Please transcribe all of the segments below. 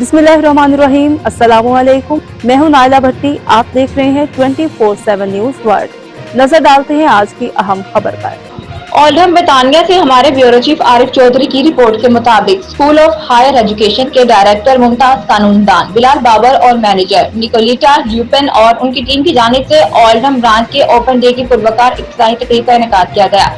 बिस्मिल्लाहिर्रहमानिर्रहीम, अस्सलामुअलैकुम। मैं हूं नाइला भट्टी। आप देख रहे हैं 24/7 न्यूज वर्ल्ड। नजर डालते हैं आज की अहम खबर पर। ओल्डहम ब्रिटानिया से हमारे ब्यूरो चीफ आरिफ चौधरी की रिपोर्ट के मुताबिक स्कूल ऑफ हायर एजुकेशन के डायरेक्टर मुमताज कानूनदान बिलाल बाबर और मैनेजर निकोलिटा ल्यूपेन और उनकी टीम की जानिब से ओल्डहम ब्रांच के ओपन डे की पुरवकार इफ्तिताही तकरीब का इनेकाद किया गया।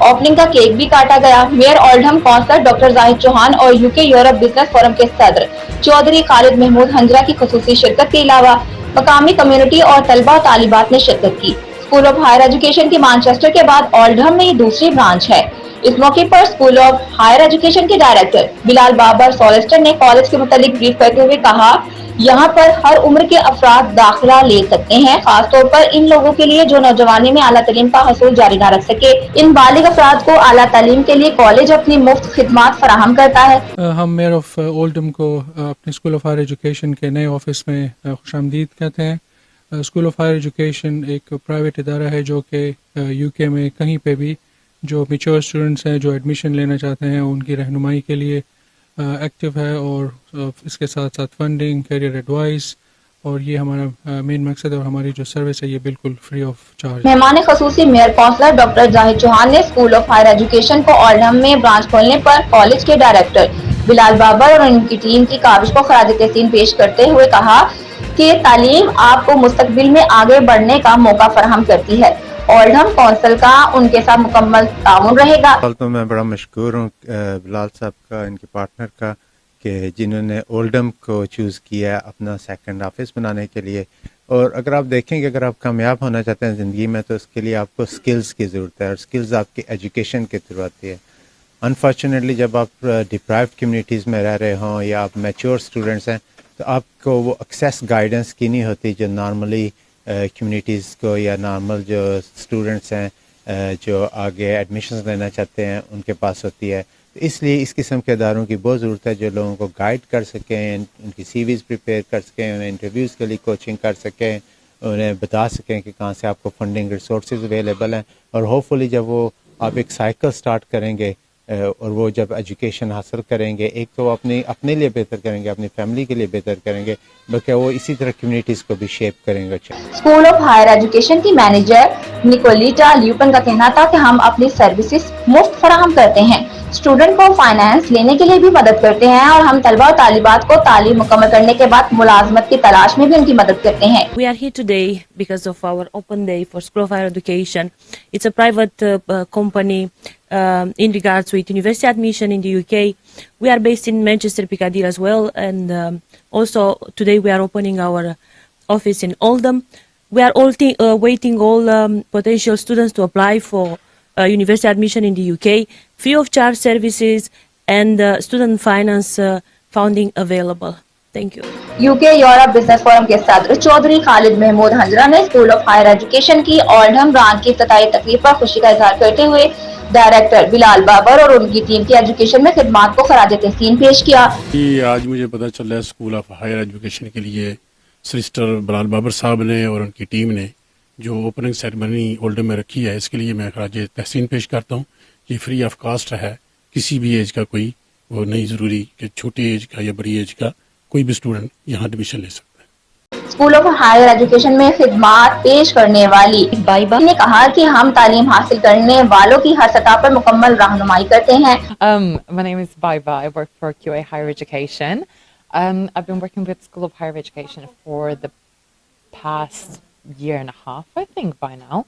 ओपनिंग का केक भी काटा गया। Mayor Oldham councillor doctor Zahid Chauhan और यूके यूरोप बिजनेस फोरम के सदर चौधरी खालिद महमूद हंजरा की खुसूसी शिरकत के अलावा मकामी कम्युनिटी और तलबा और तालिबात ने शिरकत की। स्कूल ऑफ हायर एजुकेशन की मैनचेस्टर के बाद ओल्डहम में ये दूसरी ब्रांच है। इस मौके पर स्कूल ऑफ हायर एजुकेशन के डायरेक्टर बिलाल बाबर सोलिस्टर ने कॉलेज के मुतालिक ब्रीफ करते हुए कहा, यहाँ पर हर उम्र के अफराद दाखिला ले सकते हैं, खासतौर पर इन लोगों के लिए जो नौजवानी में आला तालीम का हसूल जारी न रख सके। इन बालिग अफराद को आला तालीम के लिए कॉलेज अपनी मुफ्त खिदमात फराहम करता है। हम मेयर ऑफ ओल्डहम को अपने स्कूल ऑफ हायर एजुकेशन के नए ऑफिस में खुशामदीद कहते हैं। स्कूल ऑफ हायर एजुकेशन एक प्राइवेट इदारा है जो कि यूके में कहीं पे भी जो मैच्योर स्टूडेंट्स हैं जो एडमिशन लेना चाहते हैं उनकी रहनुमाई के लिए एक्टिव है और इसके साथ साथ फंडिंग, करियर एडवाइस और ये हमारा मेन मकसद है और हमारी जो सर्विस है ये बिल्कुल फ्री ऑफ चार्ज। मेहमान खसूसी mayor councillor doctor Zahid Chauhan ने स्कूल ऑफ हायर एजुकेशन को ओल्डहम में ब्रांच खोलने पर कॉलेज के डायरेक्टर बिलाल बाबर और उनकी टीम की काविश को खराज तहसीन पेश करते हुए कहा कि तालीम आपको मुस्तकबिल में आगे बढ़ने का मौका फराहम करती है। ओल्डहम कौंसिल का उनके साथ मुकम्मल ताउन रहेगा। तो मैं बड़ा मशकूर हूँ बिलाल साहब का, इनके पार्टनर का, कि जिन्होंने ओल्डहम को चूज़ किया अपना सेकंड ऑफिस बनाने के लिए। और अगर आप देखेंगे अगर आप कामयाब होना चाहते हैं ज़िंदगी में तो उसके लिए आपको स्किल्स की ज़रूरत है और स्किल्स आपकी एजुकेशन के थ्रू आती है। अनफॉर्चुनेटली जब आप डिप्राइव्ड कम्युनिटीज़ में रह रहे हों या आप मैच्योर स्टूडेंट्स हैं तो आपको वो एक्सेस गाइडेंस की नहीं होती जो नॉर्मली कम्युनिटीज़ को या नॉर्मल जो स्टूडेंट्स हैं जो आगे एडमिशन लेना चाहते हैं उनके पास होती है। तो इसलिए इस किस्म के इदारों की बहुत ज़रूरत है जो लोगों को गाइड कर सकें, उनकी सीवीज़ प्रिपेयर कर सकें, उन्हें इंटरव्यूज़ के लिए कोचिंग कर सकें, उन्हें बता सकें कि कहाँ से आपको फंडिंग रिसोर्सेज अवेलेबल हैं। और होपफुली जब वो आप एक साइकिल स्टार्ट करेंगे और वो जब एजुकेशन हासिल करेंगे एक तो अपने लिए बेहतर करेंगे, अपनी फैमिली के लिए बेहतर करेंगे, बल्कि वो इसी तरह कम्युनिटीज़ को भी शेप करेंगे। स्कूल ऑफ हायर एजुकेशन की मैनेजर निकोलिटा ल्यूपन का कहना था कि हम अपनी सर्विसेज मुफ्त फराहम करते हैं, स्टूडेंट को फाइनेंस लेने के लिए भी मदद करते हैं और हम तलबा और तालिबात को तालीम मुकम्मल करने के बाद मुलाजमत की तलाश में भी उनकी मदद करते हैं। We are here today because of our open day for School of Higher Education. It's a private company in regards with university admission in the UK. We are based in Manchester, Piccadilly as well, and also today we are opening our office in Oldham. We are waiting all potential students to apply for university admission in the UK, free of charge services and student finance funding available. Thank you. UK Europe business forum के सदर चौधरी खालिद महमूद हंजरा ने school of higher education की Oldham branch की इफ्तिताही तकरीब पर खुशी का इजहार करते हुए डायरेक्टर बिलाल बाबर और उनकी टीम की एजुकेशन में खिदमात को खराज तहसीन पेश किया। आज मुझे पता चल रहा है स्कूल ऑफ हायर एजुकेशन के लिए सिस्टर बिलाल बाबर साहब ने और उनकी टीम ने जो ओपनिंग सेरेमनी ओल्डहम में रखी है इसके लिए मैं खराज तहसीन पेश करता हूँ। ये फ्री ऑफ कास्ट है, किसी भी एज का कोई वो नहीं ज़रूरी कि छोटी एज का या बड़ी एज का कोई भी स्टूडेंट यहाँ एडमिशन ले सकता है। स्कूल ऑफ हायर एजुकेशन में खिदमात पेश करने वाली बाइबा ने कहा कि हम तालीम हासिल करने वालों की हर सतह पर मुकम्मल रहनुमाई करते हैं। My name is Baiba. I work for QA Higher Education. I've been working with School of Higher Education for the past year and a half, I think, by now.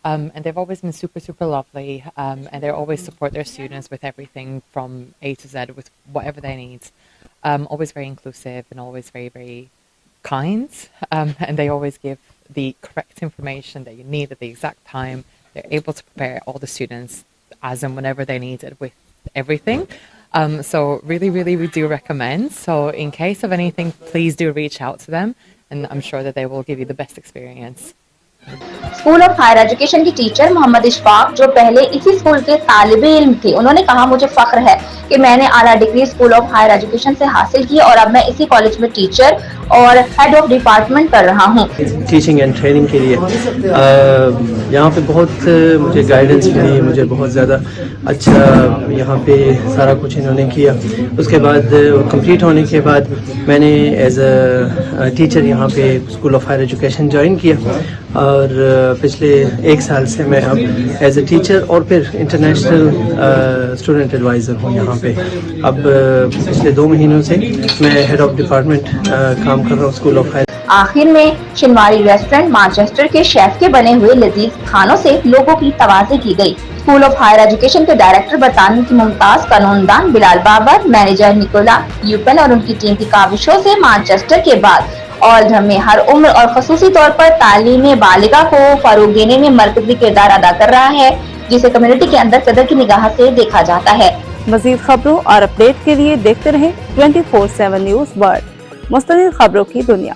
And they've always been super, super lovely. And they always support their students with everything from A to Z, with whatever they need. Always very inclusive and always very, very kind. And they always give the correct information that you need at the exact time. They're able to prepare all the students as and whenever they need it with everything. So really, really, we do recommend. So in case of anything, please do reach out to them. And I'm sure that they will give you the best experience. School of higher education की teacher Mohammad Ishfaq जो पहले इसी school के तालिबे इल्म थे, उन्होंने कहा, मुझे फख्र है कि मैंने आला degree school of higher education से हासिल की और अब मैं इसी कॉलेज में टीचर और हेड ऑफ डिपार्टमेंट कर रहा हूँ। टीचिंग एंड ट्रेनिंग के लिए यहाँ पे बहुत मुझे गाइडेंस मिली, मुझे बहुत ज़्यादा अच्छा यहाँ पे सारा कुछ इन्होंने किया। उसके बाद कंप्लीट होने के बाद मैंने एज अ टीचर यहाँ पे school of higher education join किया और पिछले 1 साल से मैं अब एज अ टीचर और फिर इंटरनेशनल स्टूडेंट एडवाइज़र हूँ यहाँ पे। अब पिछले 2 महीनों से मैं हेड ऑफ डिपार्टमेंट काम कर रहा हूँ स्कूल ऑफ हायर। आखिर में शिनवारी रेस्टोरेंट मैनचेस्टर के शेफ के बने हुए लजीज खानों से लोगों की तवाज़ी की गई। स्कूल ऑफ हायर एजुकेशन के डायरेक्टर बरतानिया की मुमताज कानूनदान बिलाल बाबर, मैनेजर निकोला ल्यूपेन और उनकी टीम की काविशों से मैनचेस्टर के बाद ओल्डहम में हर उम्र और खसूसी तौर पर तालीम बालिगा को फरोग देने में मरकजी किरदार अदा कर रहा है, जिसे कम्युनिटी के अंदर कदर की निगाह से देखा जाता है। मजीद खबरों और अपडेट के लिए देखते रहें 24/7 न्यूज़ वर्ल्ड, मुस्तकिल खबरों की दुनिया।